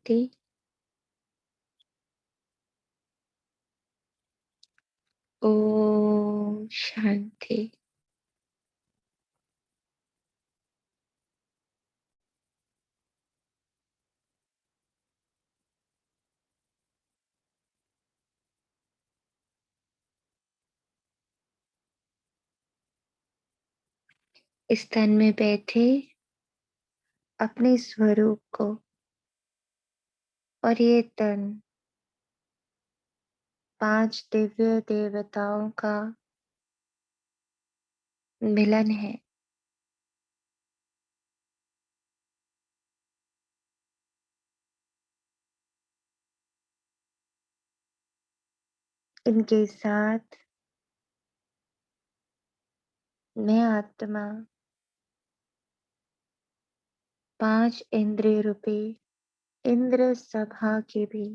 शांति। ओम शांति। इस तन में बैठे अपने स्वरूप को और ये तन 5 दिव्य देवताओं का मिलन है। इनके साथ मैं आत्मा 5 इंद्रिय रूपी इंद्र सभा की भी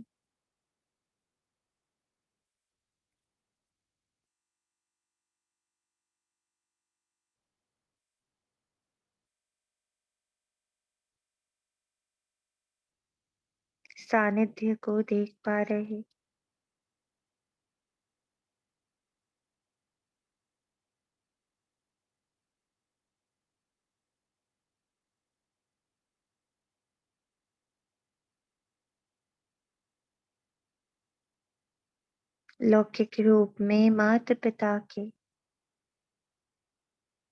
सानिध्य को देख पा रहे। लौकिक रूप में माता पिता के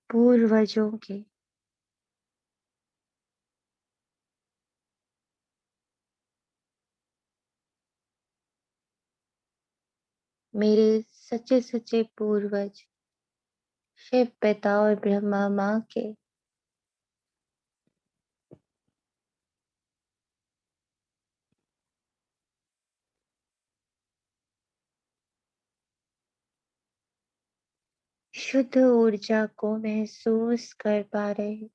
पूर्वजों के मेरे सच्चे सच्चे पूर्वज शिव पिता और ब्रह्मा माँ के शुद्ध ऊर्जा को महसूस कर पा रहे।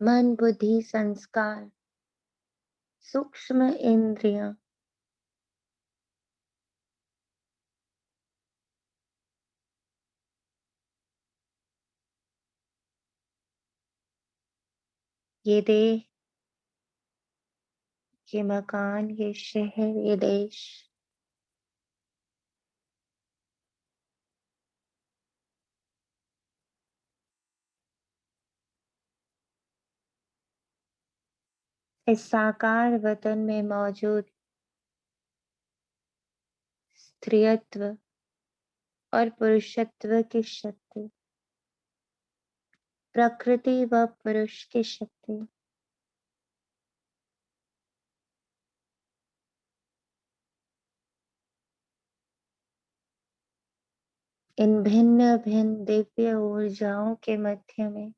मन बुद्धि संस्कार सूक्ष्म इंद्रियां ये देह, ये मकान, ये शहर, ये देश इस साकार वतन में मौजूद स्त्रीत्व और पुरुषत्व की शक्ति, प्रकृति व पुरुष की शक्ति इन भिन्न भिन्न दिव्य ऊर्जाओं के मध्य में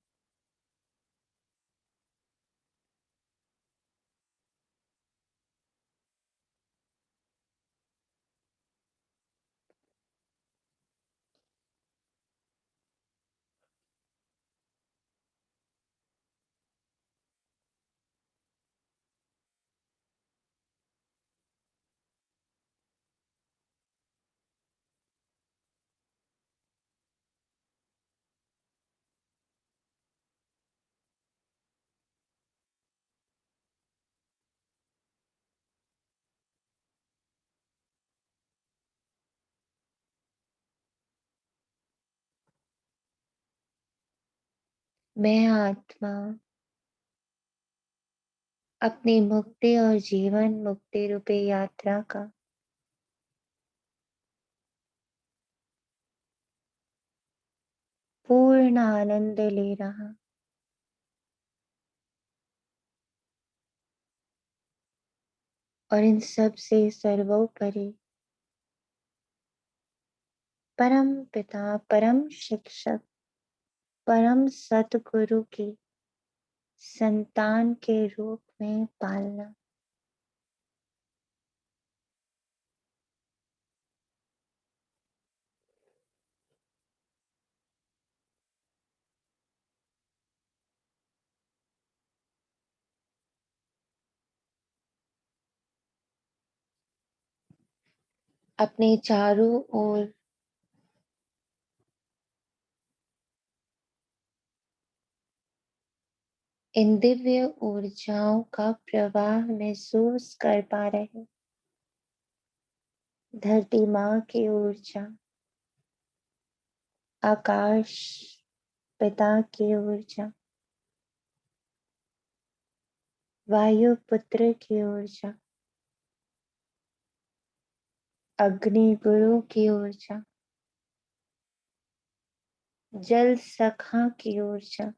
मैं आत्मा अपनी मुक्ति और जीवन मुक्ति रूपी यात्रा का पूर्ण आनंद ले रहा और इन सब से सर्वोपरि परम पिता परम शिक्षक परम सतगुरु की संतान के रूप में पालना। अपने चारों ओर इन दिव्य ऊर्जाओं का प्रवाह महसूस कर पा रहे। धरती माँ की ऊर्जा, आकाश पिता की ऊर्जा, वायु पुत्र की ऊर्जा, अग्नि गुरु की ऊर्जा, जल सखा की ऊर्जा,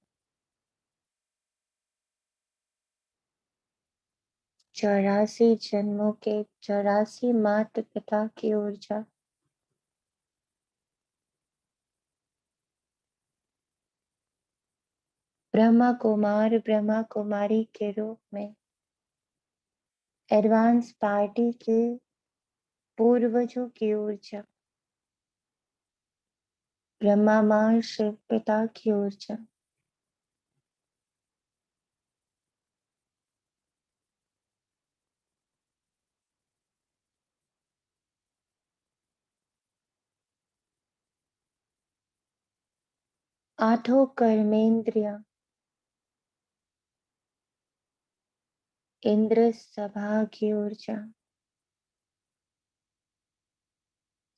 84 जन्मों के 84 माता पिता की ऊर्जा, ब्रह्मा कुमार ब्रह्मा कुमारी के रूप में एडवांस पार्टी के पूर्वजों की ऊर्जा, ब्रह्मा मां शिव पिता की ऊर्जा, आठों कर्मेंद्रिया, इंद्र सभा की ऊर्जा,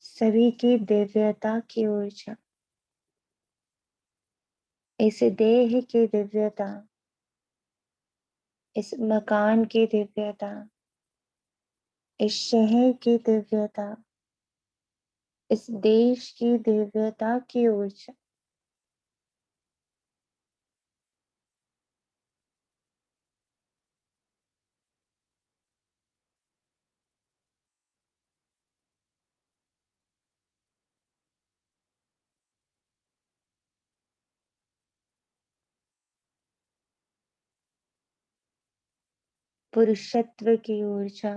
सभी की दिव्यता की ऊर्जा, इस देह की दिव्यता, इस मकान की दिव्यता, इस शहर की दिव्यता, इस देश की दिव्यता की ऊर्जा, पुरुषत्व की ऊर्जा,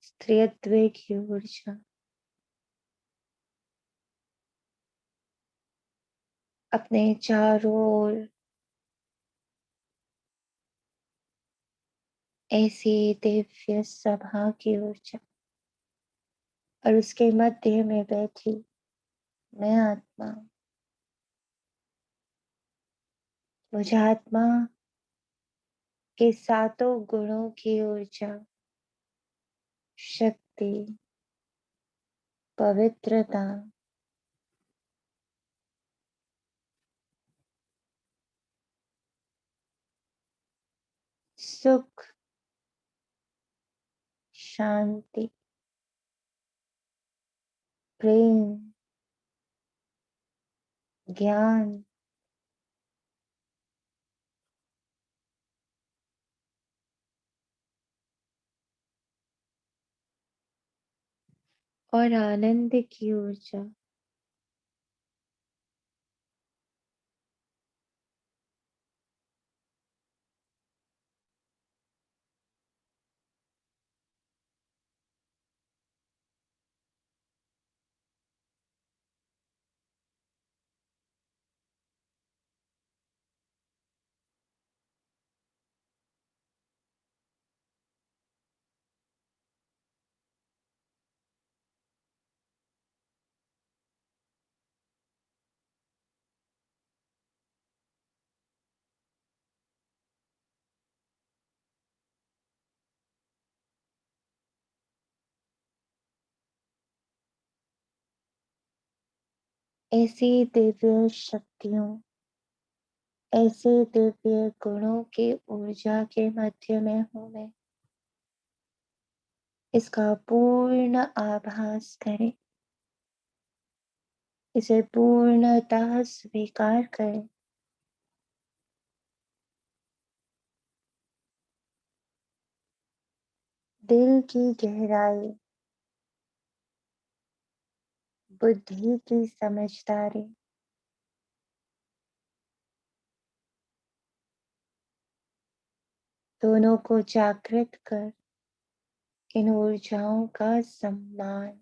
स्त्रीत्व की ऊर्जा, अपने चारों ओर ऐसी दिव्य सभा की ऊर्जा, और उसके मध्य में बैठी मैं आत्मा, मुझे आत्मा के सातों गुणों की ऊर्जा, शक्ति, पवित्रता, सुख, शांति, प्रेम, ज्ञान, और आनंद की ऊर्जा ऐसी दिव्य शक्तियों, ऐसे दिव्य गुणों की ऊर्जा के मध्य में हूं मैं। इसका पूर्ण आभास करें, इसे पूर्णतः स्वीकार करें। दिल की गहराई, बुद्धि की समझदारी, दोनों को जागृत कर इन ऊर्जाओं का सम्मान,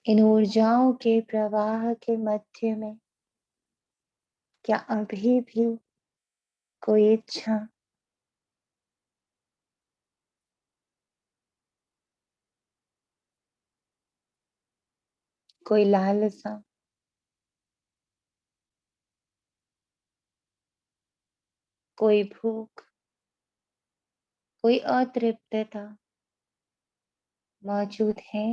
इन ऊर्जाओं के प्रवाह के मध्य में क्या अभी भी कोई इच्छा, कोई लालसा, कोई भूख, कोई अतृप्तता मौजूद है?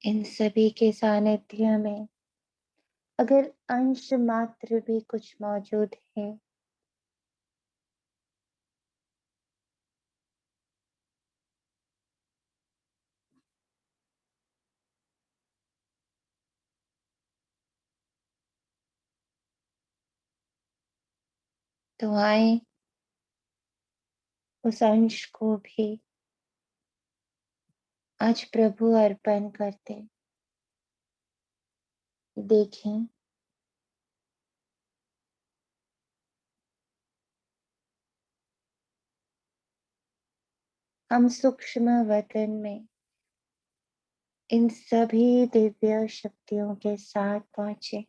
इन सभी के सानिध्य में अगर अंश मात्र भी कुछ मौजूद है, तो आए उस अंश को भी आज प्रभु अर्पण करते। देखें, हम सूक्ष्म वतन में इन सभी दिव्य शक्तियों के साथ पहुंचे।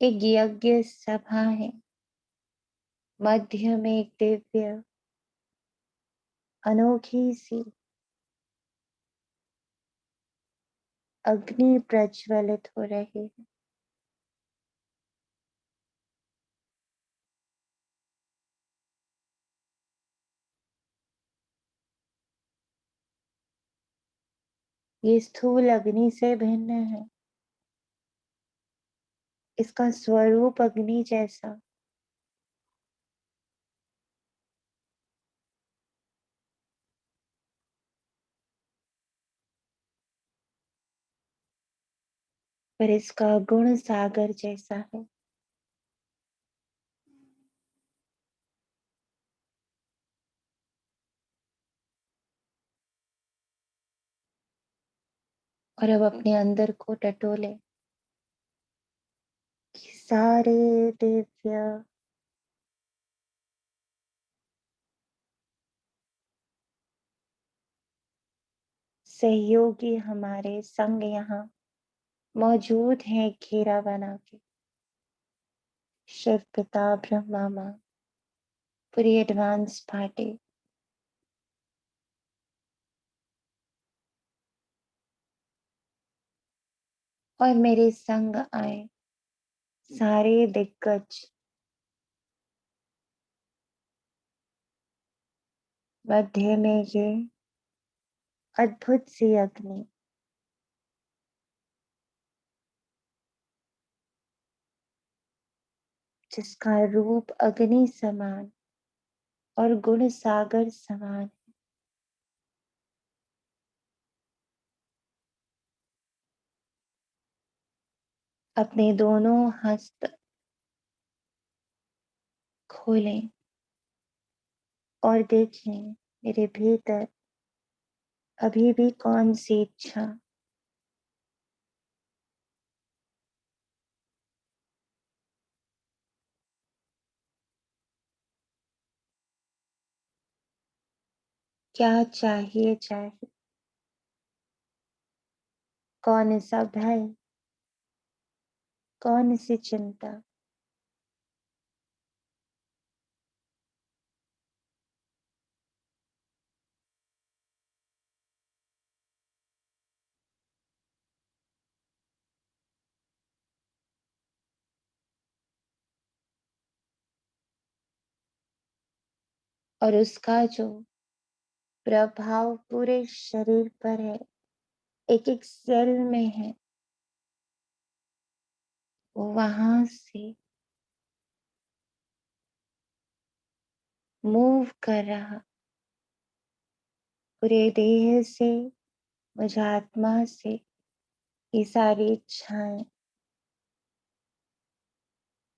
एक यज्ञ सभा है, मध्य में एक दिव्य अनोखी सी अग्नि प्रज्वलित हो रही है। ये स्थूल अग्नि से भिन्न है, इसका स्वरूप अग्नि जैसा, पर इसका गुण सागर जैसा है। और अब अपने अंदर को टटोले कि सारे दिव्य सहयोगी हमारे संग यहाँ मौजूद हैं, घेरा बना के। शिव पिता, ब्रह्मा माँ, पूरी एडवांस पार्टी और मेरे संग आए सारे दिग्गज। मध्य में ये अद्भुत सी अग्नि, जिसका रूप अग्नि समान और गुण सागर समान, अपने दोनों हस्त खोलें और देखें मेरे भीतर अभी भी कौन सी इच्छा, क्या चाहिए चाहिए, कौन सा भय, कौन सी चिंता, और उसका जो प्रभाव पूरे शरीर पर है, एक एक सेल में है, वो वहां से मूव कर रहा, पूरे देह से, मुझ आत्मा से ये सारी इच्छाएं,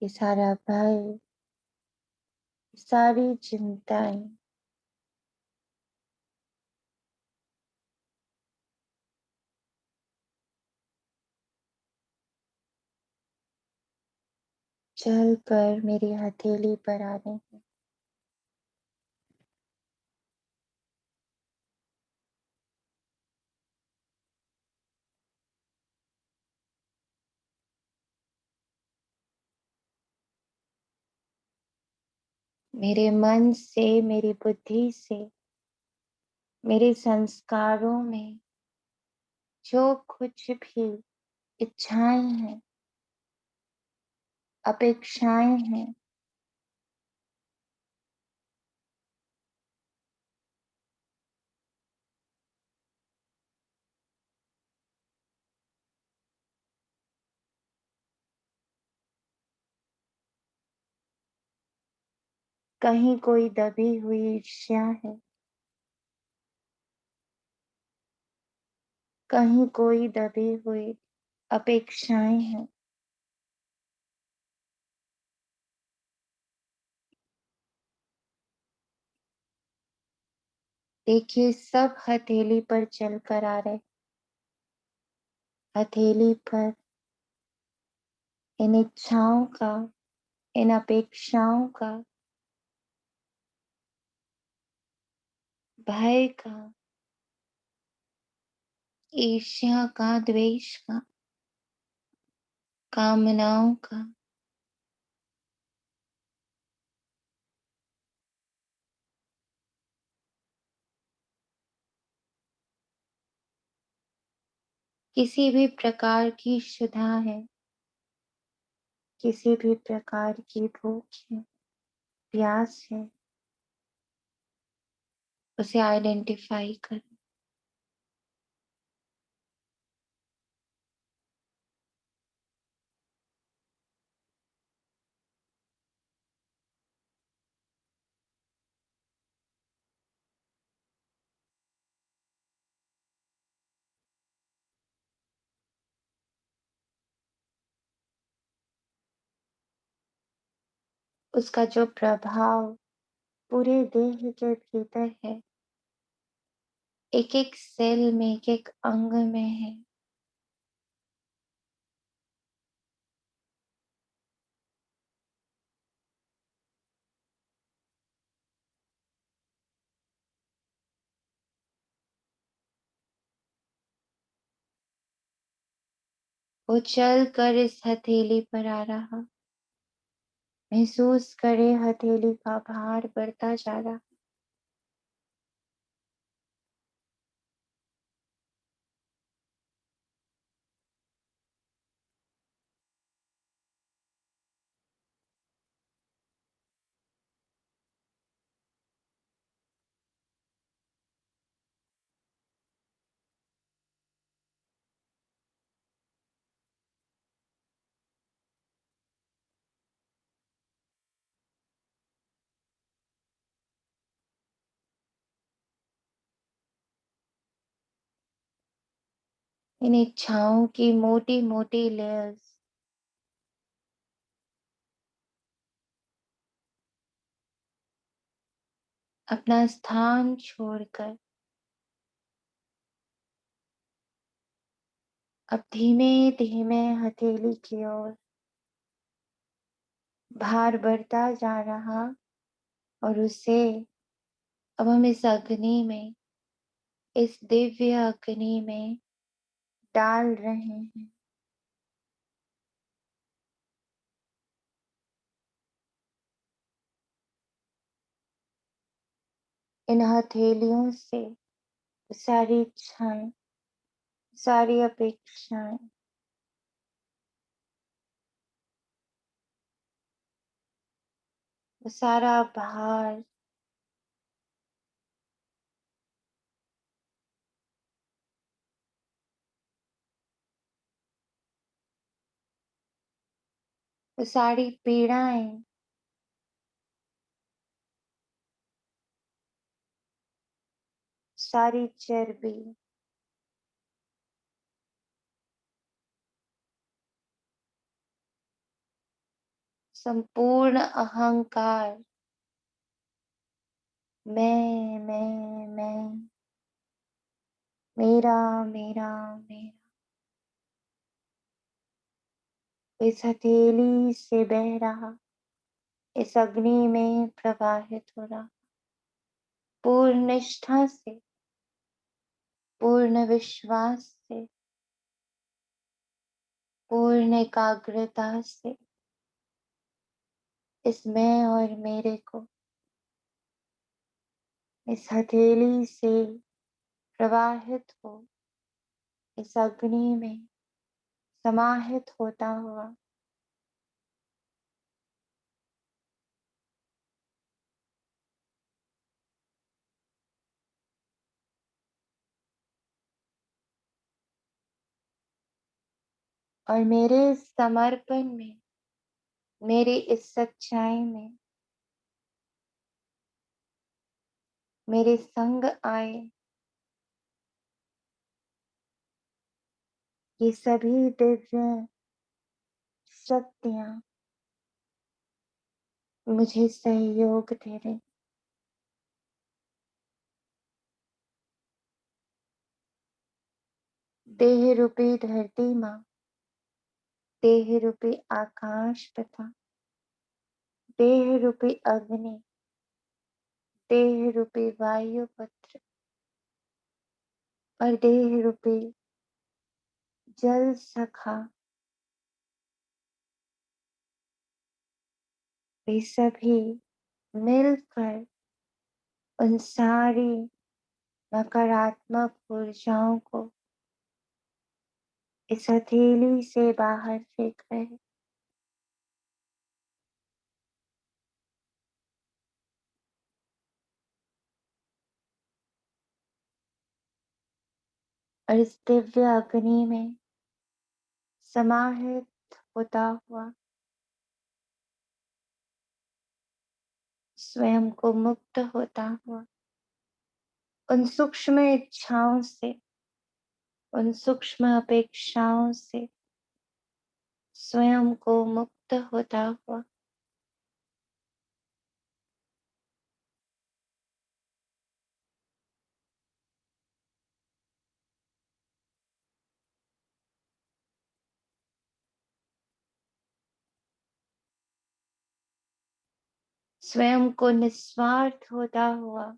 ये सारा भय, सारी चिंताएं चल कर मेरी हथेली पर आ रहे हैं। मेरे मन से, मेरी बुद्धि से, मेरे संस्कारों में जो कुछ भी इच्छाएं हैं, अपेक्षाएं हैं, कहीं कोई दबी हुई ईर्ष्या है, कहीं कोई दबी हुई अपेक्षाएं हैं, देखिए सब हथेली पर चल कर आ रहे। हथेली पर इन इच्छाओं का, इन अपेक्षाओं का, भय का, ईर्ष्या का, द्वेष का, कामनाओं का, किसी भी प्रकार की क्षुधा है, किसी भी प्रकार की भूख है, प्यास है, उसे आइडेंटिफाई कर। उसका जो प्रभाव पूरे देह के भीतर है, एक एक सेल में, एक एक अंग में है, वो चल कर इस हथेली पर आ रहा। महसूस करे हथेली का भार बढ़ता जा रहा। इन इच्छाओं की मोटी मोटी लेयर्स अपना स्थान छोड़कर अब धीमे धीमे हथेली की ओर भार बढ़ता जा रहा। और उसे अब हम इस अग्नि में, इस दिव्य अग्नि में डाल रहे हैं। इन हथेलियों से सारी इच्छाएं, सारी अपेक्षाएं, वो सारा भार वो सारी पीड़ाएं, सारी चर्बी, संपूर्ण अहंकार मैं, मेरा, मेरा, मेरा इस हथेली से बह रहा, इस अग्नि में प्रवाहित हो रहा, पूर्ण निष्ठा से, पूर्ण विश्वास से, पूर्ण एकाग्रता से इस मैं और मेरे को इस हथेली से प्रवाहित हो इस अग्नि में समाहित होता हुआ और मेरे इस समर्पण में, मेरी इस सच्चाई में मेरे संग आए ये सभी दिव्य शक्तियां मुझे सहयोग दे रही। देह रूपी धरती माँ, देह रूपी आकाश पिता, देह रूपी अग्नि, देह रूपी वायुपुत्र और देह रूपी जल सखा, वे सभी मिलकर उन सारी नकारात्मक ऊर्जाओं को इस हथेली से बाहर फेंक रहे। और इस दिव्य अग्नि में समाहित होता हुआ स्वयं को मुक्त होता हुआ उन सूक्ष्म इच्छाओं से, उन सूक्ष्म अपेक्षाओं से स्वयं को मुक्त होता हुआ स्वयं को निस्वार्थ होता हुआ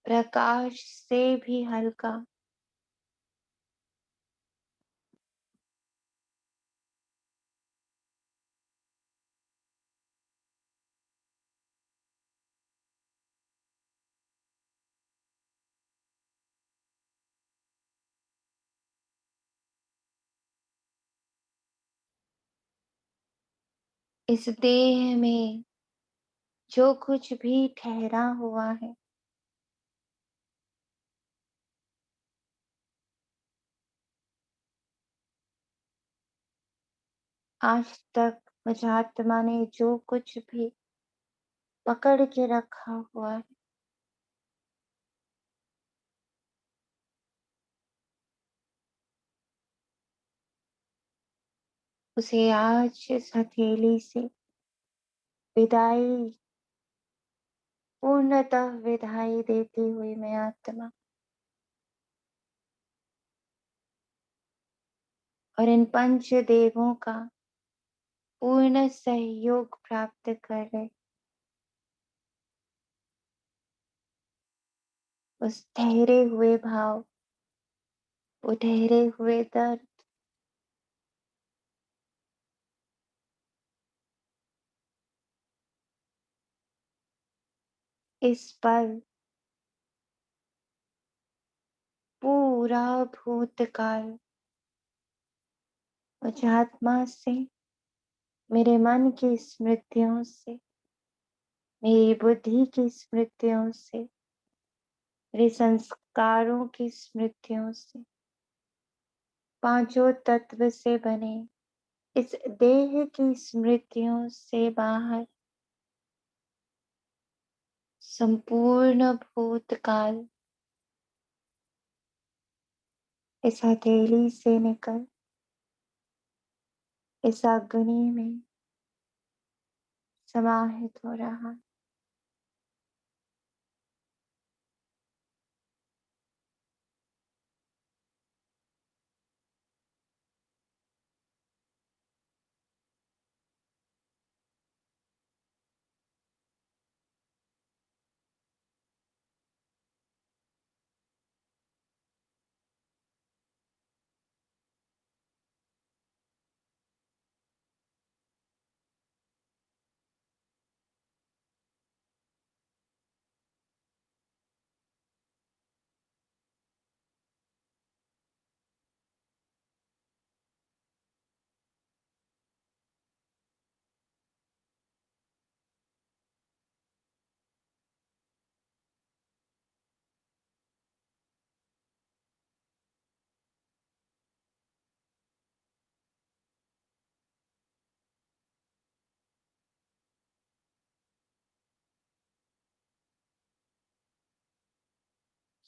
प्रकाश से भी हल्का इस देह में जो कुछ भी ठहरा हुआ है आज तक मुझ आत्मा ने जो कुछ भी पकड़ के रखा हुआ है उसे आज इस हथेली से विदाई, पूर्णतः विदाई देती हुई मैं आत्मा और इन पंच देवों का पूर्ण सहयोग प्राप्त कर रहे उस ठहरे हुए भाव, वो ठहरे हुए दर्द, इस पल पूरा भूतकाल मुझ आत्मा से, मेरे मन की स्मृतियों से, मेरी बुद्धि की स्मृतियों से, मेरे संस्कारों की स्मृतियों से, पांचों तत्व से बने इस देह की स्मृतियों से बाहर संपूर्ण भूतकाल इस हथेली से निकल इस अग्नि में समाहित हो रहा है।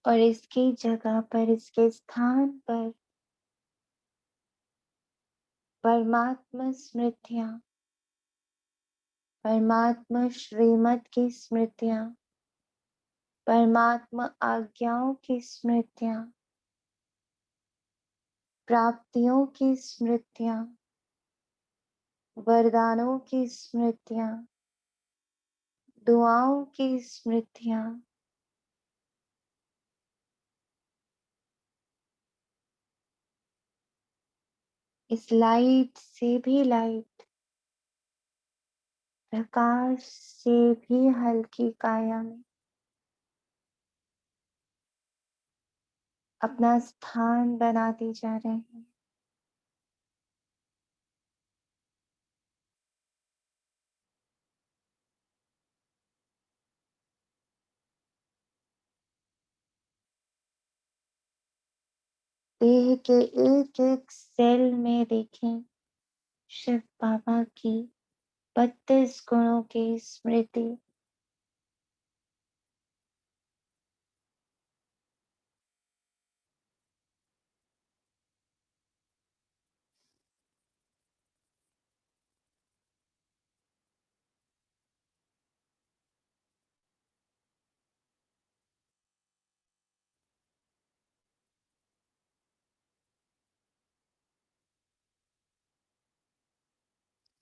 और इसकी जगह पर, इसके स्थान पर परमात्मा स्मृतियां, परमात्मा श्रीमत की स्मृतियां, परमात्मा आज्ञाओं की स्मृतियां, प्राप्तियों की स्मृतियां, वरदानों की स्मृतियां, दुआओं की स्मृतियां इस लाइट से भी लाइट, प्रकाश से भी हल्की काया में अपना स्थान बनाते जा रहे हैं। देह के एक एक सेल में देखें शिव बाबा की 32 गुणों की स्मृति।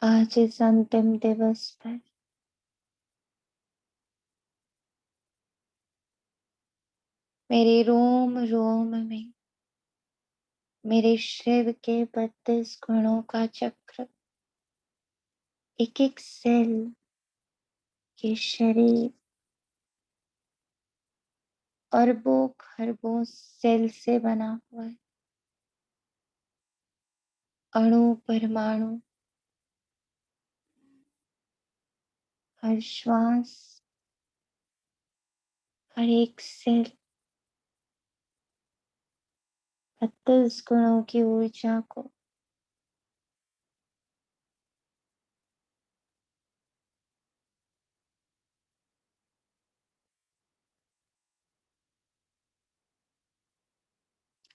आज इस अंतिम दिवस पर मेरे रोम रोम में मेरे शिव के 32 गुणों का चक्र एक एक सेल के शरीर अरबों खरबों सेल से बना हुआ है। अणु परमाणु, हर श्वास, हर एक सेल 32 गुणों की ऊर्जा को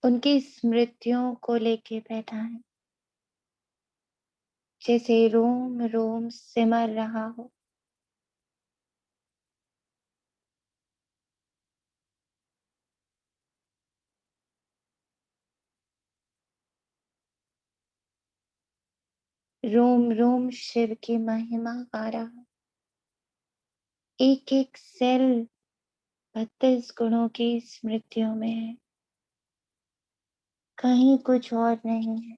उनकी स्मृतियों को लेके बैठा है, जैसे रोम रोम सिमर रहा हो। रोम रोम शिव की महिमा गा रहा है। एक एक सेल 32 गुणों की स्मृतियों में है, कहीं कुछ और नहीं है।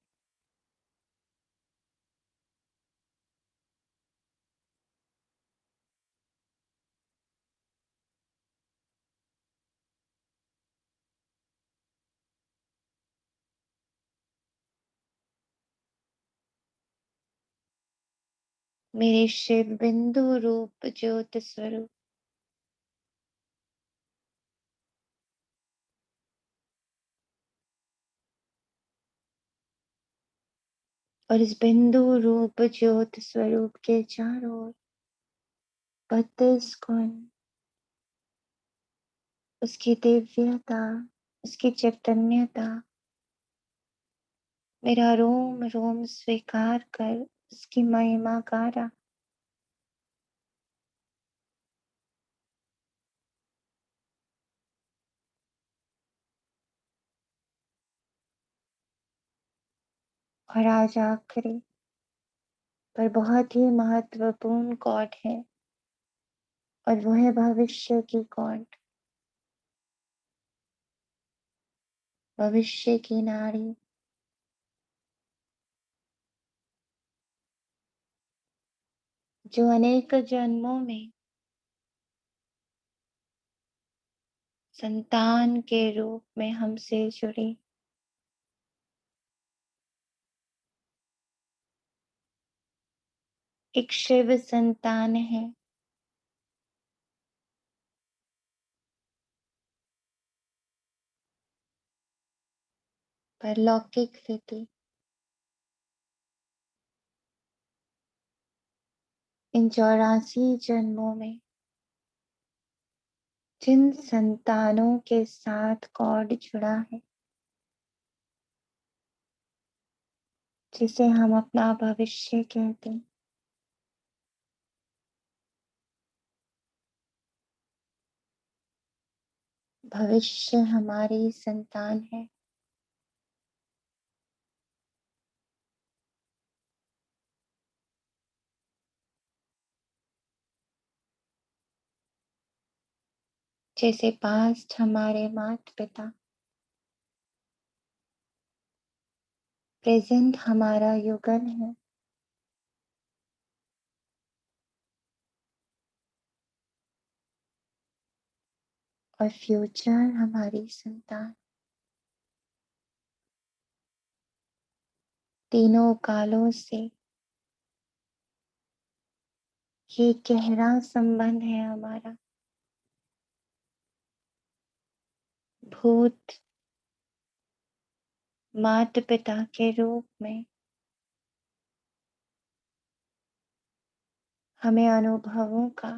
मेरे शिव बिंदु रूप ज्योत स्वरूप और इस बिंदु रूप ज्योत स्वरूप के चारों ओर 32 गुण उसकी दिव्यता, उसकी चैतन्यता मेरा रोम रोम स्वीकार कर उसकी महिमा गा रहा। और आज आखिरी पर बहुत ही महत्वपूर्ण कॉर्ड है, और वो है भविष्य की कॉर्ड, भविष्य की नारी, जो अनेक जन्मों में संतान के रूप में हमसे जुड़ी, एक शिव संतान है। पर लौकिक विधि इन 84 जन्मों में जिन संतानों के साथ कॉर्ड जुड़ा है, जिसे हम अपना भविष्य कहते हैं, भविष्य हमारी संतान है। जैसे पास्ट हमारे माता पिता, प्रेजेंट हमारा युगल है, और फ्यूचर हमारी संतान। तीनों कालों से ये गहरा संबंध है हमारा। भूत माता पिता के रूप में हमें अनुभवों का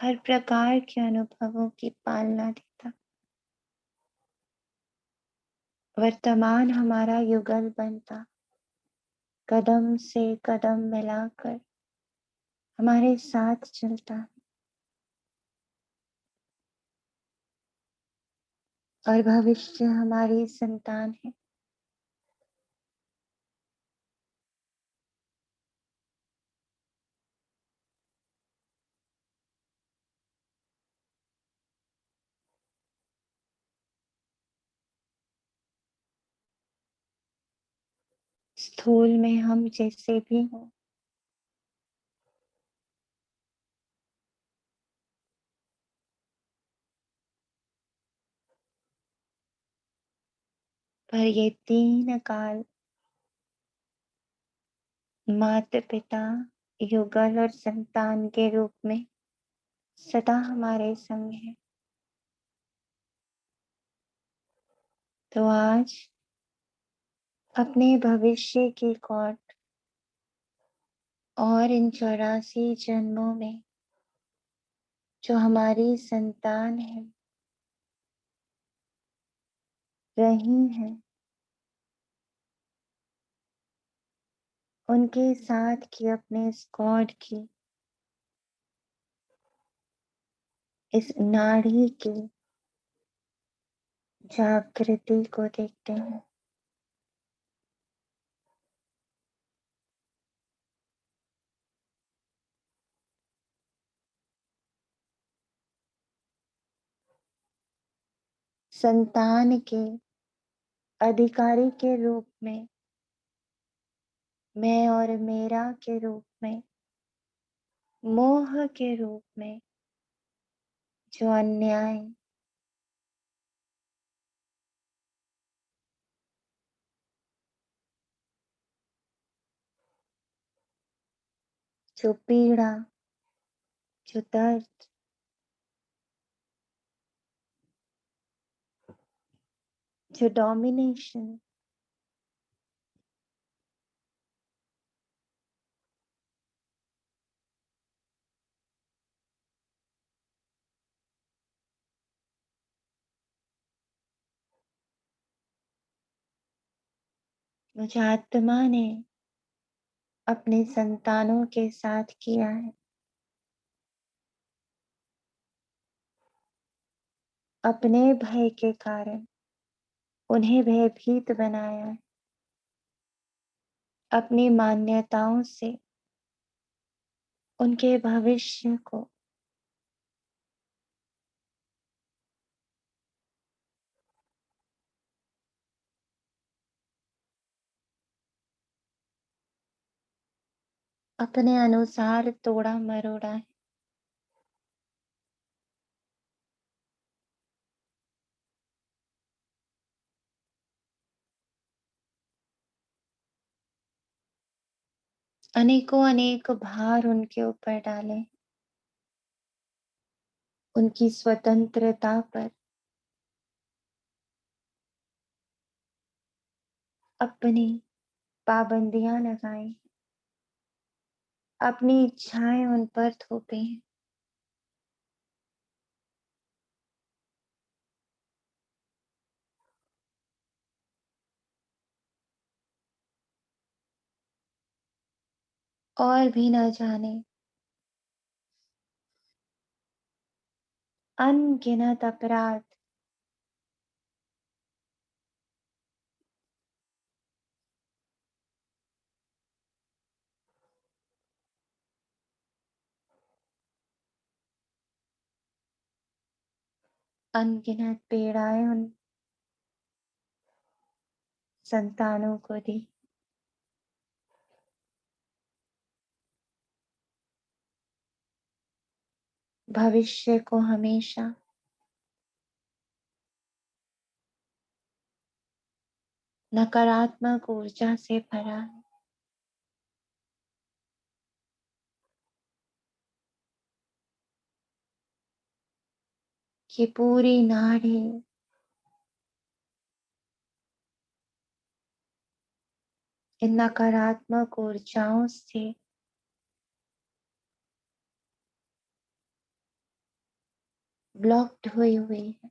हर प्रकार के अनुभवों की पालना देता। वर्तमान हमारा युगल बनता, कदम से कदम मिलाकर हमारे साथ चलता, और भविष्य हमारी संतान है। स्थूल में हम जैसे भी हों, पर ये तीन काल माता पिता, युगल और संतान के रूप में सदा हमारे संग है। तो आज अपने भविष्य की कॉर्ड और इन 84 जन्मों में जो हमारी संतान है, रही है, उनके साथ की अपने इस कॉर्ड की, इस नाड़ी की जागृति को देखते हैं। संतान के अधिकारी के रूप में, मैं और मेरा के रूप में, मोह के रूप में, जो अन्याय, जो पीड़ा, जो दर्द, जो डोमिनेशन, मुझे आत्मा ने अपने संतानों के साथ किया है। अपने भय के कारण उन्हें भयभीत बनाया है। अपनी मान्यताओं से उनके भविष्य को अपने अनुसार तोड़ा मरोड़ा है। अनेकों अनेक भार उनके ऊपर डाले। उनकी स्वतंत्रता पर अपनी पाबंदियां लगाई। अपनी इच्छाएं उन पर थोपी। और भी न जाने अनगिनत अपराध अनगिनत पीड़ाएं उन संतानों को दी। भविष्य को हमेशा नकारात्मक ऊर्जा से भरा है। ये पूरी नाड़ी इन नकारात्मक ऊर्जाओं से ब्लॉक्ड हुई हुई है।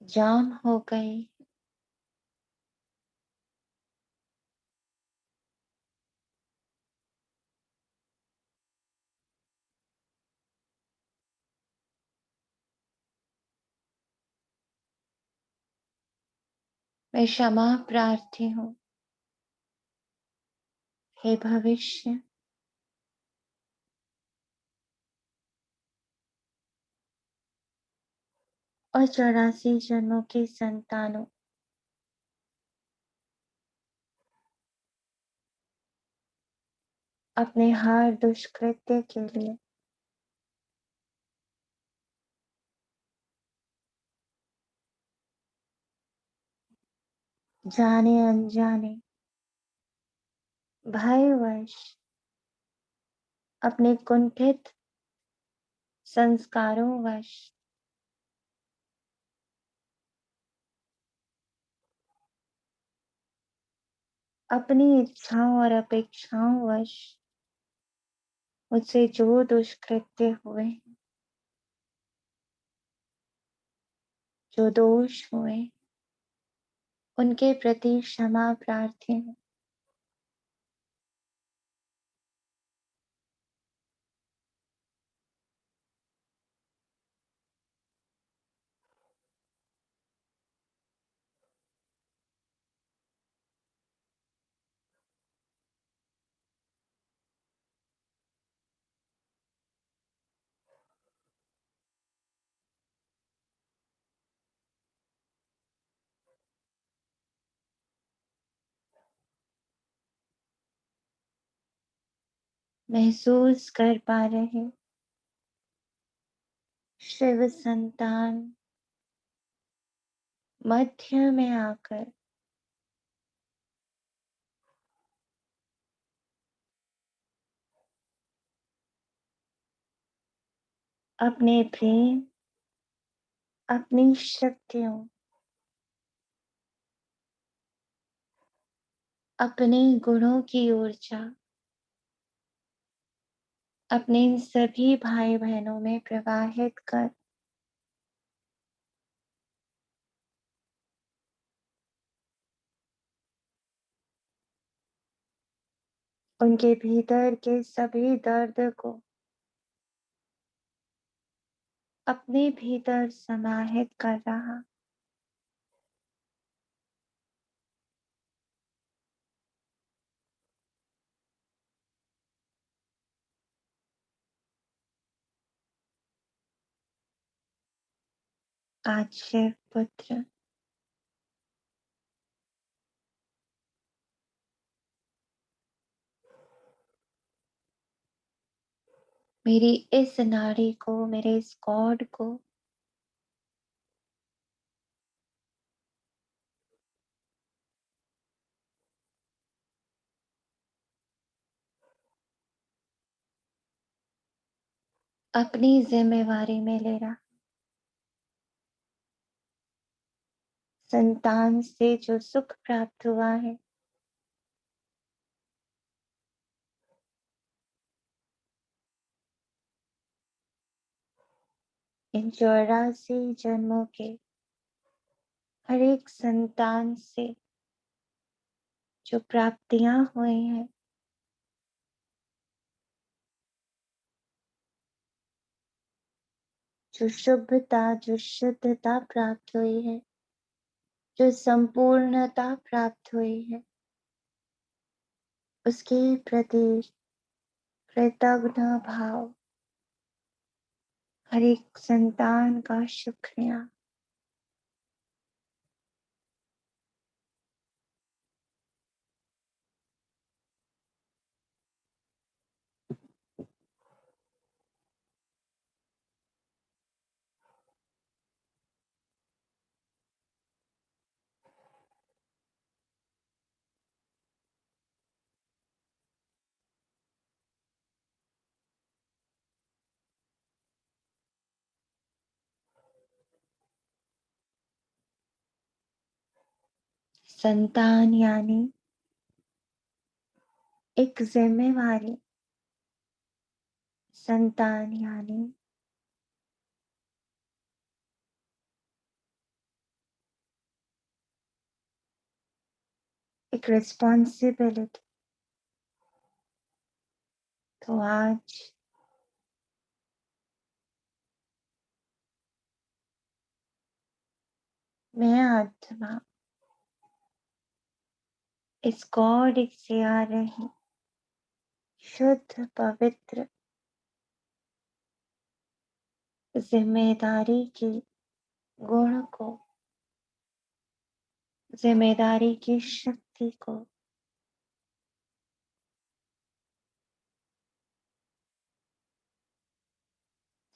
जाम हो गई। मैं क्षमा प्रार्थी हूँ। हे भविष्य, और 84 जन्मों के संतानों, अपने हर दुष्कृत्य के लिए जाने अनजाने भयवश अपने कुंठित संस्कारों वश अपनी इच्छाओं और अपेक्षाओं वश मुझसे जो दुष्कृत्य हुए, जो दोष हुए, उनके प्रति क्षमा प्रार्थी हूँ। महसूस कर पा रहे शिव संतान मध्य में आकर अपने प्रेम, अपनी शक्तियों, अपने गुणों की ऊर्जा अपने इन सभी भाई बहनों में प्रवाहित कर उनके भीतर के सभी दर्द को अपने भीतर समाहित कर रहा। आज शिव पुत्र मेरी इस नाड़ी को, मेरे इस कॉर्ड को अपनी जिम्मेवारी में ले रहा। संतान से जो सुख प्राप्त हुआ है, इन 84 जन्मों के हर एक संतान से जो प्राप्तियां हुई हैं, जो शुभता, जो शुद्धता प्राप्त हुई है, जो संपूर्णता प्राप्त हुई है, उसके प्रति कृतज्ञ भाव हर एक संतान का शुक्रिया। संतान यानी एक जिम्मेवारी, संतान यानी एक रिस्पॉन्सिबिलिटी। तो आज मैं आत्मा इस गॉड से आ रही शुद्ध पवित्र जिम्मेदारी की गुण को, जिम्मेदारी की शक्ति को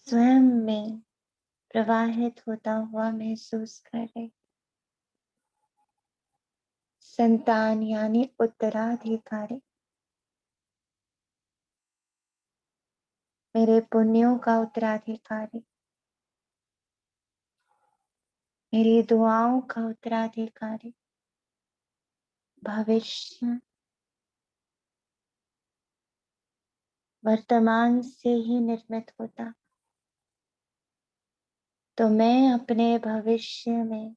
स्वयं में प्रवाहित होता हुआ महसूस कर रहे। संतान यानी उत्तराधिकारी, मेरे पुण्यों का उत्तराधिकारी, मेरी दुआओं का उत्तराधिकारी। भविष्य वर्तमान से ही निर्मित होता, तो मैं अपने भविष्य में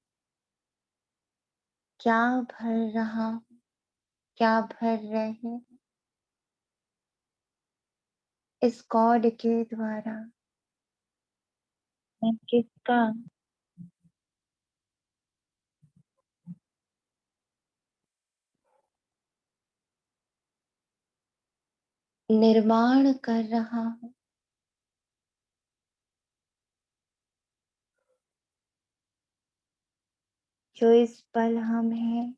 क्या भर रहा हूं, क्या भर रहे हैं, इस गॉड के द्वारा मैं किसका निर्माण कर रहा हूं। जो इस पल हम हैं,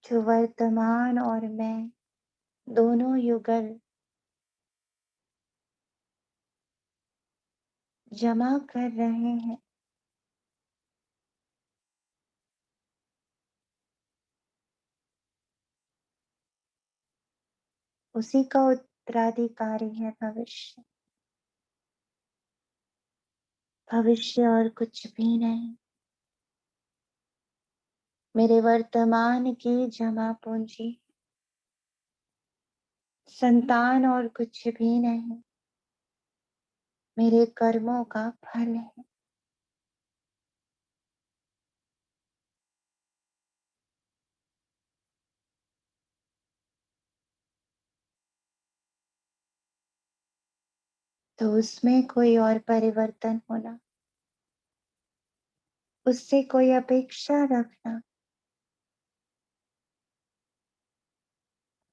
जो वर्तमान और मैं दोनों युगल जमा कर रहे हैं, उसी का उत्तराधिकारी है भविष्य। भविष्य और कुछ भी नहीं, मेरे वर्तमान की जमा पूंजी। संतान और कुछ भी नहीं, मेरे कर्मों का फल है। तो उसमें कोई और परिवर्तन होना, उससे कोई अपेक्षा रखना,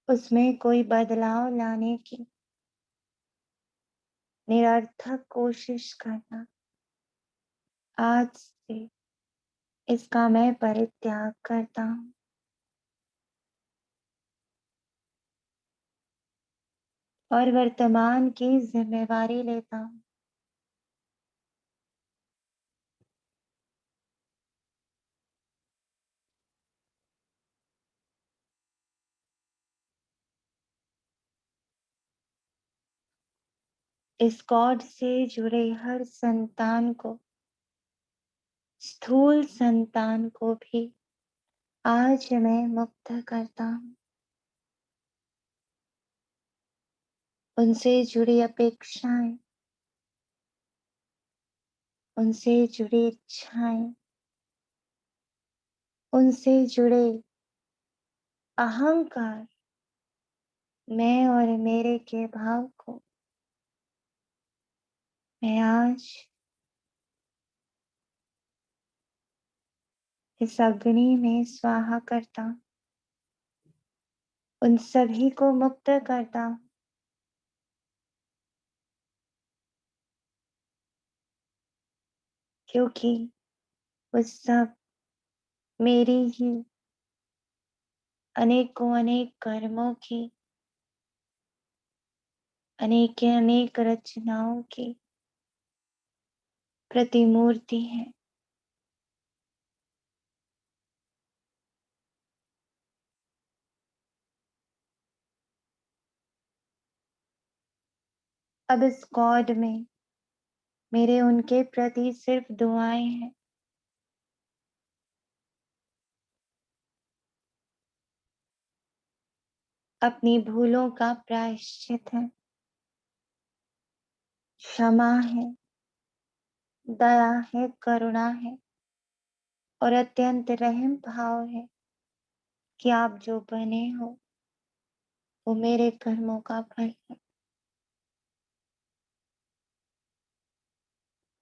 उसमें कोई बदलाव लाने की निरर्थक कोशिश करना, आज से इसका मैं परित्याग करता हूँ और वर्तमान की जिम्मेवारी लेता हूँ। इस कॉर्ड से जुड़े हर संतान को, स्थूल संतान को भी आज मैं मुक्त करता हूँ। उनसे जुड़ी अपेक्षाएं, उनसे जुड़ी इच्छाएं, उनसे जुड़े अहंकार, मैं और मेरे के भाव को मैं आज इस अग्नि में स्वाहा करता हूँ। उन सभी को मुक्त करता हूँ, क्योंकि वो सब मेरी ही अनेकों अनेक कर्मों की, अनेक अनेक रचनाओं की प्रतिमूर्ति है। अब इस कॉर्ड में मेरे उनके प्रति सिर्फ दुआएं हैं। अपनी भूलों का प्रायश्चित है, क्षमा है, दया है, करुणा है और अत्यंत रहम भाव है कि आप जो बने हो वो मेरे कर्मों का फल है।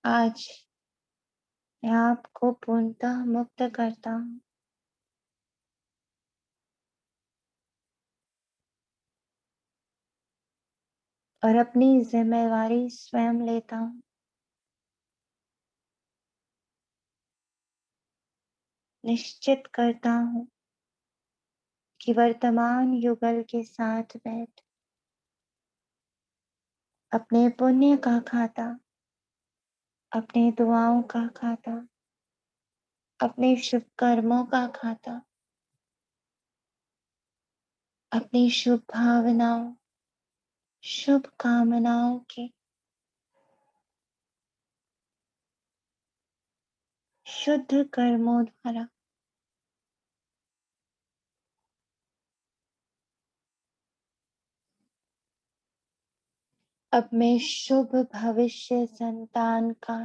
आज मैं आपको पूर्णतः मुक्त करता हूँ और अपनी जिम्मेवारी स्वयं लेता हूँ। निश्चित करता हूँ कि वर्तमान युगल के साथ बैठ अपने पुण्य का खाता, अपने दुआओं का खाता, अपने शुभ कर्मों का खाता, अपनी शुभ भावनाओं, शुभ कामनाओं के शुद्ध कर्मों द्वारा अब मैं शुभ भविष्य संतान का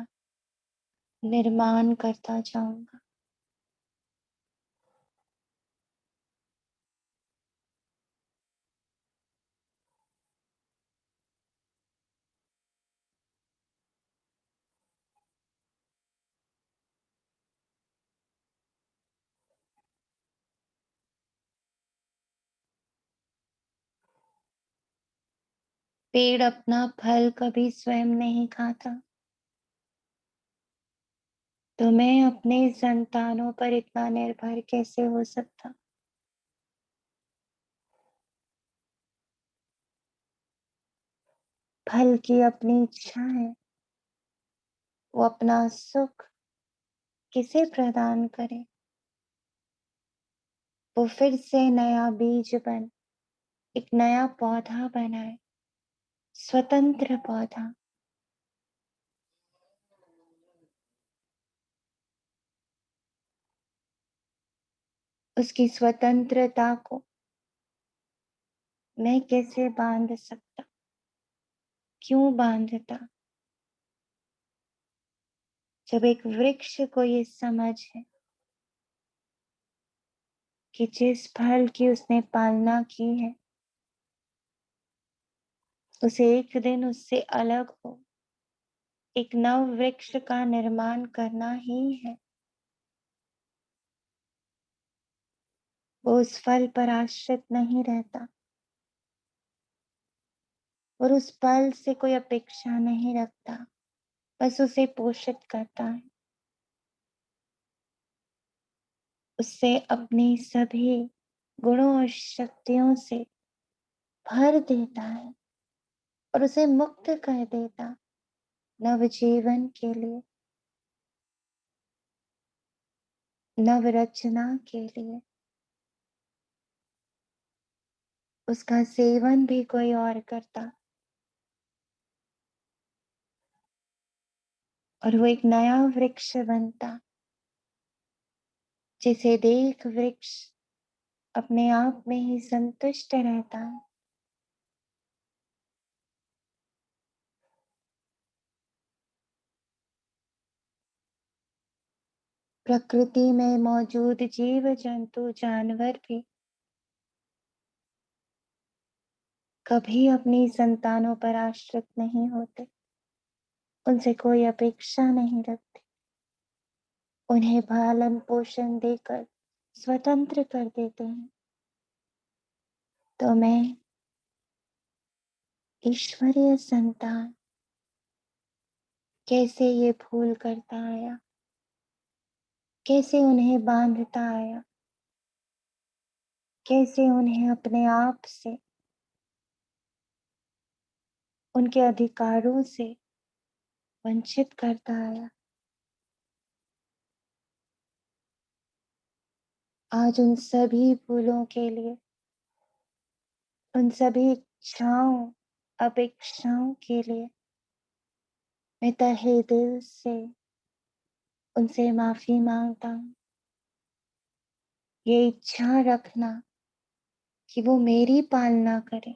निर्माण करता जाऊंगा। पेड़ अपना फल कभी स्वयं नहीं खाता, तो मैं अपने संतानों पर इतना निर्भर कैसे हो सकता। फल की अपनी इच्छा है, वो अपना सुख किसे प्रदान करे। वो फिर से नया बीज बन एक नया पौधा बनाए, स्वतंत्र पौधा। उसकी स्वतंत्रता को मैं कैसे बांध सकता, क्यों बांधता, जब एक वृक्ष को ये समझ है कि जिस फल की उसने पालना की है उसे एक दिन उससे अलग हो एक नव वृक्ष का निर्माण करना ही है। वो उस फल पर आश्रित नहीं रहता और उस फल से कोई अपेक्षा नहीं रखता, बस उसे पोषित करता है, उससे अपनी सभी गुणों और शक्तियों से भर देता है और उसे मुक्त कर देता नव जीवन के लिए, नव रचना के लिए। उसका सेवन भी कोई और करता और वो एक नया वृक्ष बनता, जिसे देख वृक्ष अपने आप में ही संतुष्ट रहता है। प्रकृति में मौजूद जीव जंतु जानवर भी कभी अपनी संतानों पर आश्रित नहीं होते, उनसे कोई अपेक्षा नहीं रखते, उन्हें पालन पोषण देकर स्वतंत्र कर देते हैं। तो मैं ईश्वरीय संतान कैसे ये भूल करता आया, कैसे उन्हें बांधता आया, कैसे उन्हें अपने आप से, उनके अधिकारों से वंचित करता आया। आज उन सभी भूलों के लिए, उन सभी इच्छाओं अपेक्षाओं के लिए मैं तहे दिल से उनसे माफी मांगता हूँ। ये इच्छा रखना कि वो मेरी पालना करे,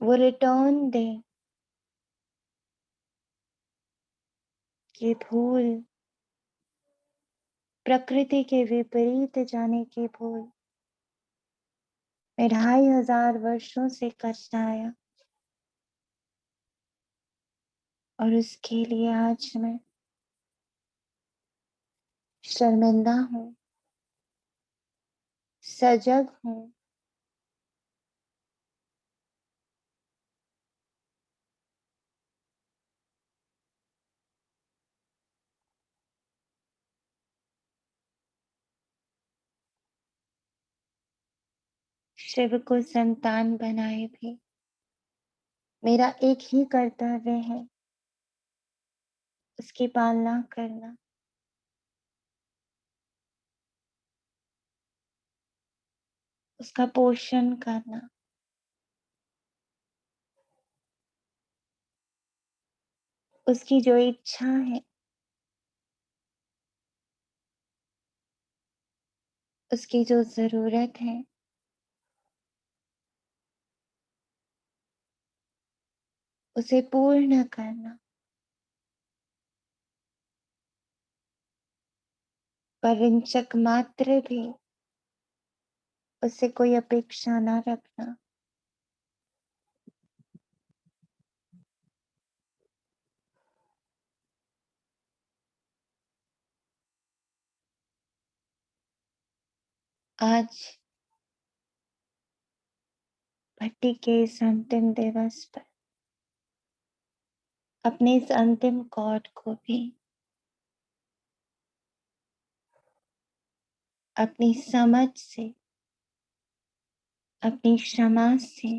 वो रिटर्न दे, ये भूल, प्रकृति के विपरीत जाने की भूल मैं 2500 वर्षों से करता आया और उसके लिए आज मैं शर्मिंदा हूँ, सजग हूँ। शिव को संतान बनाए भी मेरा एक ही कर्तव्य है, उसकी पालना करना, उसका पोषण करना। उसकी जो इच्छा है, उसकी जो जरूरत है, उसे पूर्ण करना। पर इंचक मात्र भी उससे कोई अपेक्षा ना रखना। आज भट्टी के इस अंतिम दिवस पर अपने इस अंतिम कॉर्ड को भी अपनी समझ से, अपनी क्षमा से,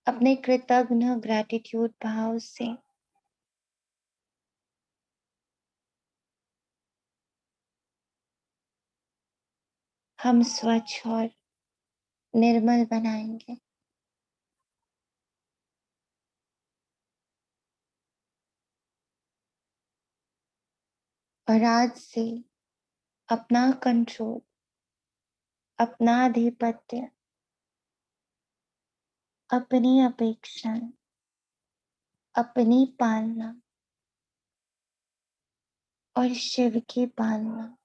अपने कृतज्ञ ग्रैटिट्यूड भाव से हम स्वच्छ और निर्मल बनाएंगे। और आज से अपना कंट्रोल, अपना आधिपत्य, अपनी अपेक्षाएं, अपनी पालना और शिव की पालना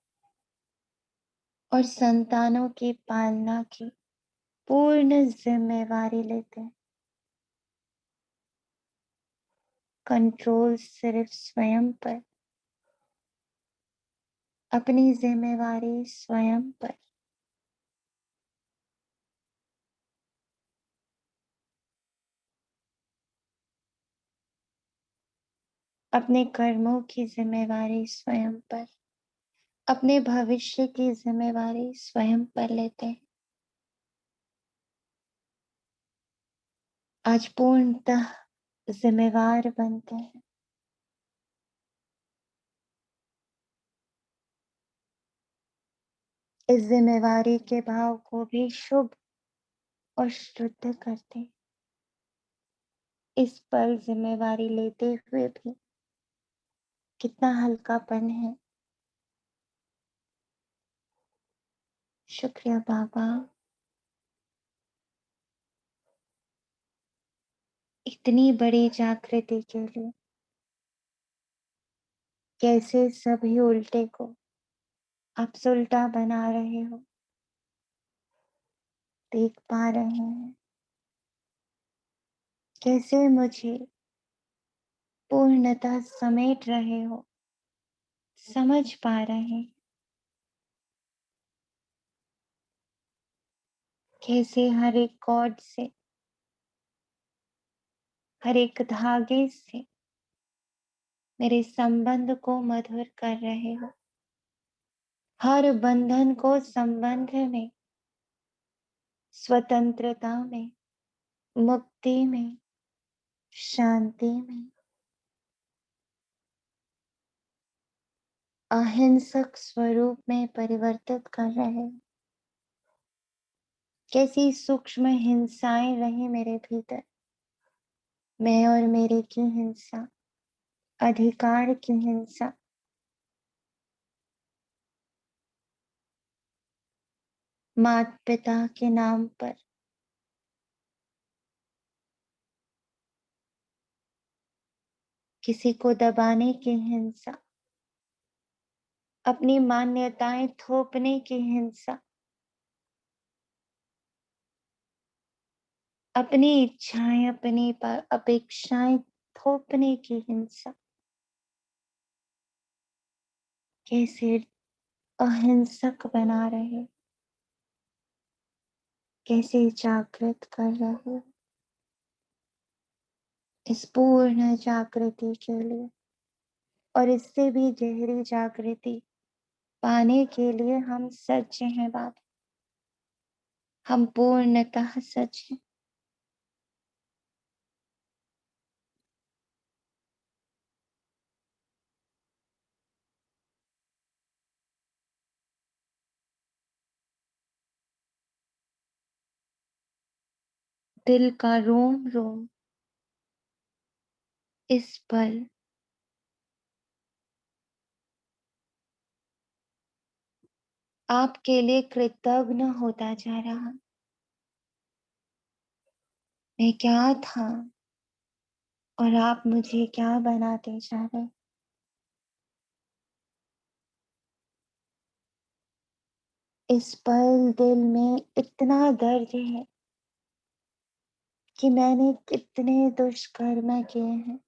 और संतानों की पालना की पूर्ण जिम्मेवारी लेते हैं। कंट्रोल सिर्फ स्वयं पर, अपनी जिम्मेवारी स्वयं पर। अपने कर्मों की जिम्मेवारी स्वयं पर, अपने भविष्य की जिम्मेवारी स्वयं पर लेते हैं। आज पूर्णतः जिम्मेवार बनते हैं। इस जिम्मेवारी के भाव को भी शुभ और शुद्ध करते हैं। इस पल जिम्मेवारी लेते हुए भी कितना हल्कापन है। शुक्रिया बाबा, इतनी बड़ी जागृति के लिए। कैसे सभी उल्टे को आप सुलटा बना रहे हो, देख पा रहे हैं। कैसे मुझे पूर्णतः समेट रहे हो, समझ पा रहे हैं। कैसे हर एक कॉर्ड से, हर एक धागे से मेरे संबंध को मधुर कर रहे हो। हर बंधन को संबंध में, स्वतंत्रता में, मुक्ति में, शांति में, अहिंसक स्वरूप में परिवर्तित कर रहे हो। कैसी सूक्ष्म हिंसाएं रही मेरे भीतर, मैं और मेरे की हिंसा, अधिकार की हिंसा, माता पिता के नाम पर, किसी को दबाने की हिंसा, अपनी मान्यताएं थोपने की हिंसा, अपनी इच्छाएं, अपनी अपेक्षाएं थोपने की हिंसा। कैसे अहिंसक बना रहे, कैसे जागृत कर रहे। इस पूर्ण जागृति के लिए और इससे भी गहरी जागृति पाने के लिए हम सच हैं बाबा। हम पूर्णतः सच हैं। दिल का रोम रोम इस पल आपके लिए कृतज्ञ होता जा रहा। मैं क्या था और आप मुझे क्या बनाते जा रहे। इस पल दिल में इतना दर्द है कि मैंने कितने दुष्कर्म किए हैं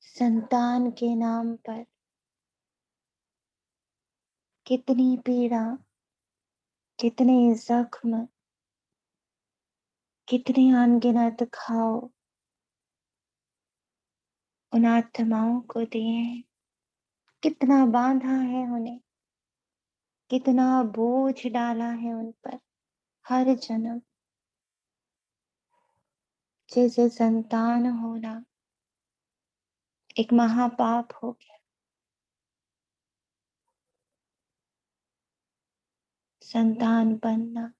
संतान के नाम पर। कितनी पीड़ा, कितने जख्म, कितने अनगिनत घाव उन आत्माओं को दिए हैं। कितना बांधा है उन्हें, कितना बोझ डाला है उन पर हर जन्म। जैसे संतान होना एक महापाप हो गया। संतान बनना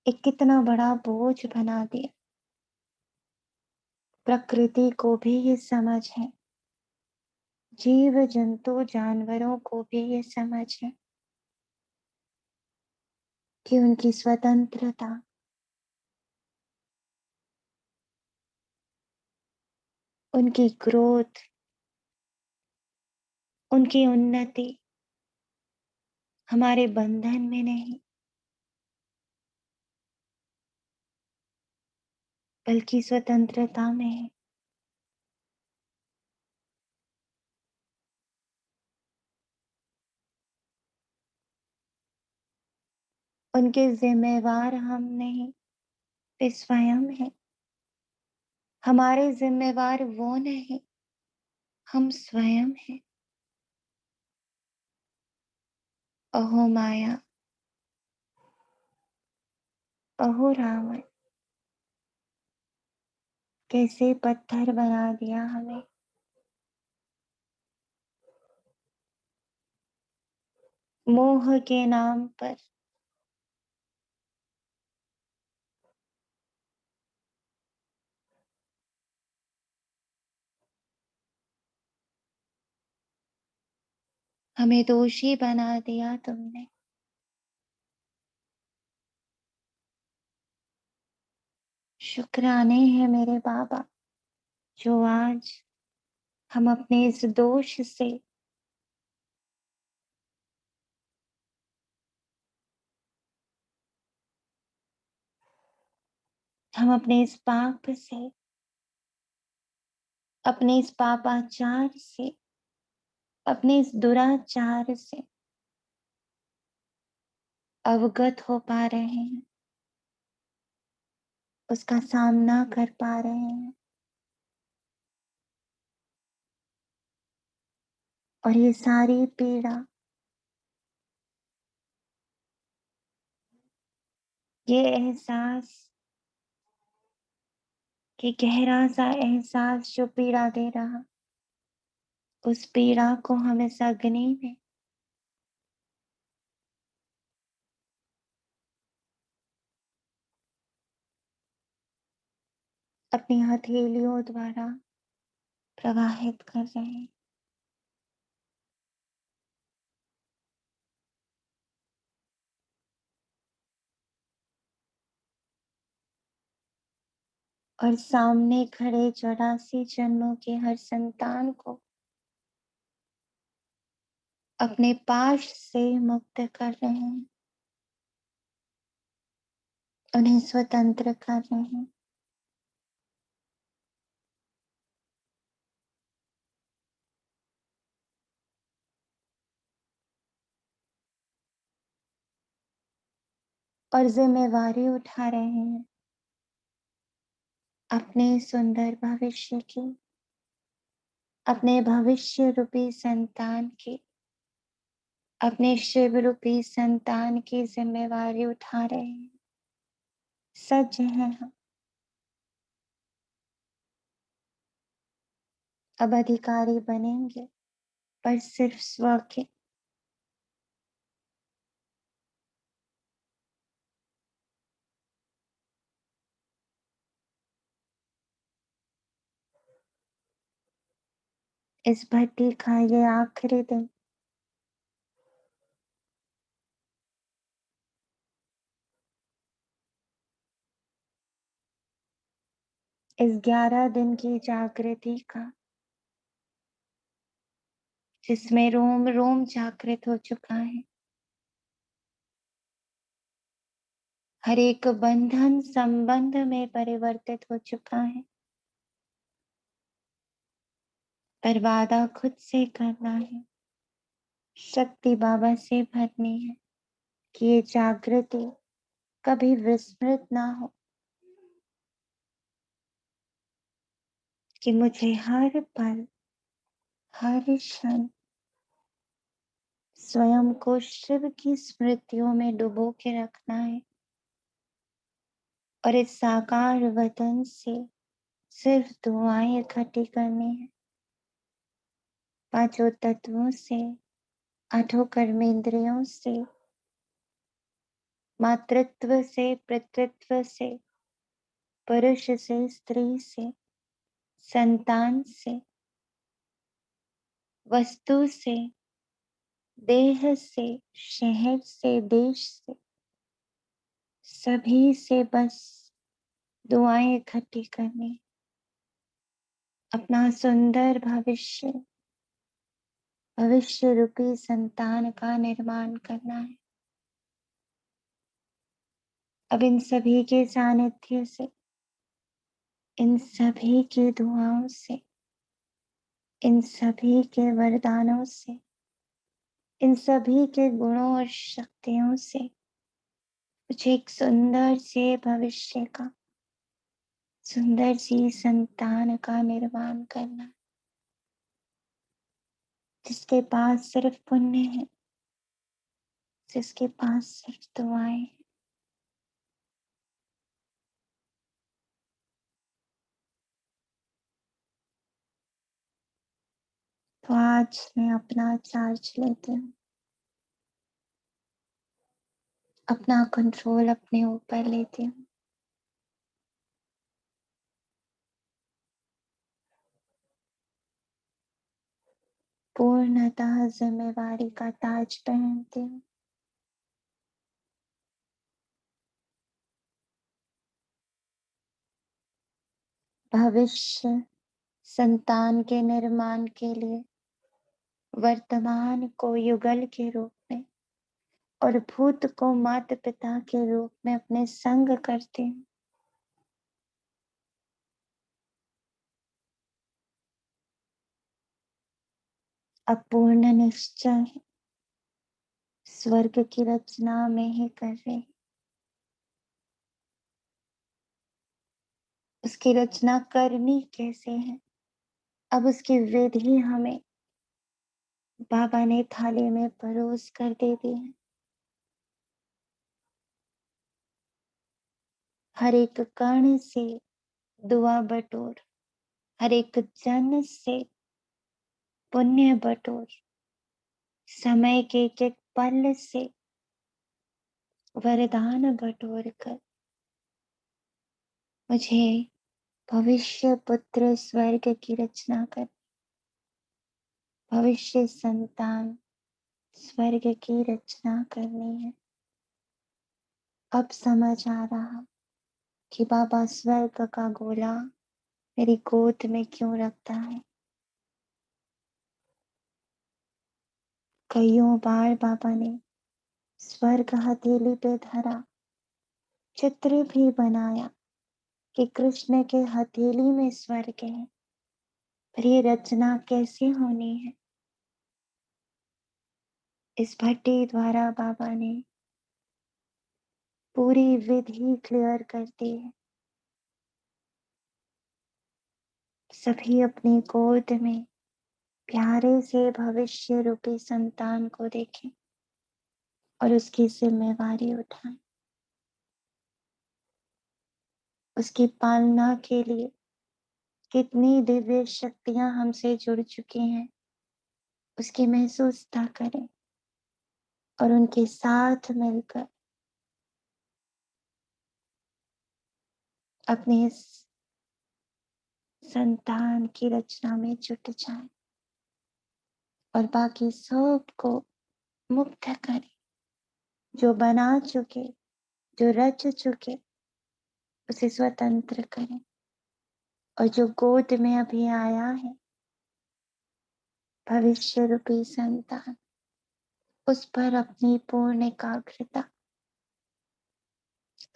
एक कितना बड़ा बोझ बना दिया। प्रकृति को भी ये समझ है, जीव जंतु जानवरों को भी ये समझ है कि उनकी स्वतंत्रता, उनकी ग्रोथ, उनकी उन्नति हमारे बंधन में नहीं, बल्कि स्वतंत्रता में है। उनके जिम्मेवार हम नहीं, वे स्वयं हैं। हमारे जिम्मेवार वो नहीं, हम स्वयं हैं। अहो माया, अहो रावण, कैसे पत्थर बना दिया हमें। मोह के नाम पर हमें दोषी बना दिया तुमने। शुक्राने हैं मेरे बाबा, जो आज हम अपने इस दोष से, हम अपने इस पाप से, अपने इस पापाचार से, अपने इस दुराचार से अवगत हो पा रहे हैं, उसका सामना कर पा रहे हैं। और ये सारी पीड़ा, ये एहसास, कि गहरा सा एहसास जो पीड़ा दे रहा, उस पीड़ा को हम इस अग्नि में अपनी हथेलियों द्वारा प्रवाहित कर रहे हैं। और सामने खड़े 84 जन्मों के हर संतान को अपने पाश से मुक्त कर रहे हैं, उन्हें स्वतंत्र कर रहे हैं। और जिम्मेवारी उठा रहे हैं अपने सुंदर भविष्य की, अपने भविष्य रूपी संतान की, अपने शिव रूपी संतान की जिम्मेवारी उठा रहे हैं। सच हैं हम, अब अधिकारी बनेंगे, पर सिर्फ स्व के। इस भट्टी का ये आखिरी दिन, इस 11 दिन की जागृति का, जिसमें रोम रोम जागृत हो चुका है, हर एक बंधन संबंध में परिवर्तित हो चुका है। पर वादा खुद से करना है, शक्ति बाबा से भरनी है, कि ये जागृति कभी विस्मृत ना हो, कि मुझे हर पल, हर क्षण स्वयं को शिव की स्मृतियों में डुबो के रखना है। और इस साकार वतन से सिर्फ दुआएं इकट्ठी करनी है, पांचों तत्वों से, आठों कर्मेंद्रियों से, मातृत्व से, पितृत्व से, पुरुष से, स्त्री से, संतान से, वस्तु से, देह से, शहर से, देश से, सभी से बस दुआएं इकट्ठी करनी, अपना सुंदर भविष्य, भविष्य रूपी संतान का निर्माण करना है। अब इन सभी के सानिध्य से, इन सभी की दुआओं से, इन सभी के वरदानों से, इन सभी के गुणों और शक्तियों से मुझे एक सुंदर से भविष्य का, सुंदर सी संतान का निर्माण करना है, जिसके पास सिर्फ पुण्य है, जिसके पास सिर्फ दुआएं हैं। तो आज मैं अपना चार्ज लेती हूँ, अपना कंट्रोल अपने ऊपर लेती हूँ। पूर्णतः जिम्मेवारी का ताज पहनती हूँ। भविष्य संतान के निर्माण के लिए वर्तमान को युगल के रूप में और भूत को माता पिता के रूप में अपने संग करती हूँ। अपूर्ण निश्चय स्वर्ग की रचना में ही कर रही, उसकी रचना करनी कैसे है, अब उसकी विधि हमें बाबा ने थाली में परोस कर दे दी है। हर एक कण से दुआ बटोर, हर एक जन से पुण्य बटोर, समय के एक एक पल से वरदान बटोर कर मुझे भविष्य पुत्र स्वर्ग की रचना कर, भविष्य संतान स्वर्ग की रचना करनी है। अब समझ आ रहा कि बाबा स्वर्ग का गोला मेरी गोद में क्यों रखता है। कईयों बार बाबा ने स्वर्ग हथेली पे धरा, चित्र भी बनाया कि कृष्ण के हथेली में स्वर्ग है, पर ये रचना कैसे होनी है। इस भट्टी द्वारा बाबा ने पूरी विधि क्लियर कर दी है। सभी अपनी गोद में प्यारे से भविष्य रूपी संतान को देखें और उसकी जिम्मेवारी उठाएं। उसकी पालना के लिए कितनी दिव्य शक्तियां हमसे जुड़ चुकी हैं, उसकी महसूसता करें और उनके साथ मिलकर अपने इस संतान की रचना में जुट जाएं और बाकी सबको मुक्त करें। जो बना चुके, जो रच चुके, उसे स्वतंत्र करें और जो गोद में अभी आया है भविष्य रूपी संतान, उस पर अपनी पूर्ण एकाग्रता,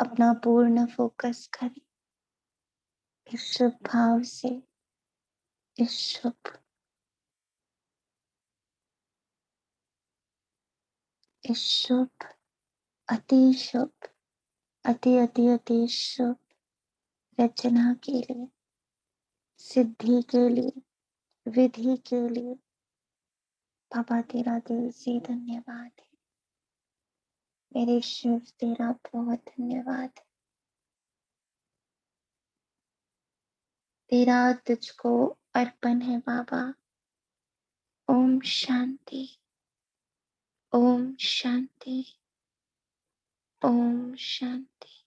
अपना पूर्ण फोकस करें। इस शुभ भाव से, इस शुभ, इस शुभ, अति शुभ, अति अति अति शुभ रचना के लिए, सिद्धि के लिए, विधि के लिए बाबा तेरा दिल से धन्यवाद है। मेरे शिव तेरा बहुत धन्यवाद है। तेरा तुझको अर्पण है बाबा। ओम शांति, ओम शांति, ओम शांति।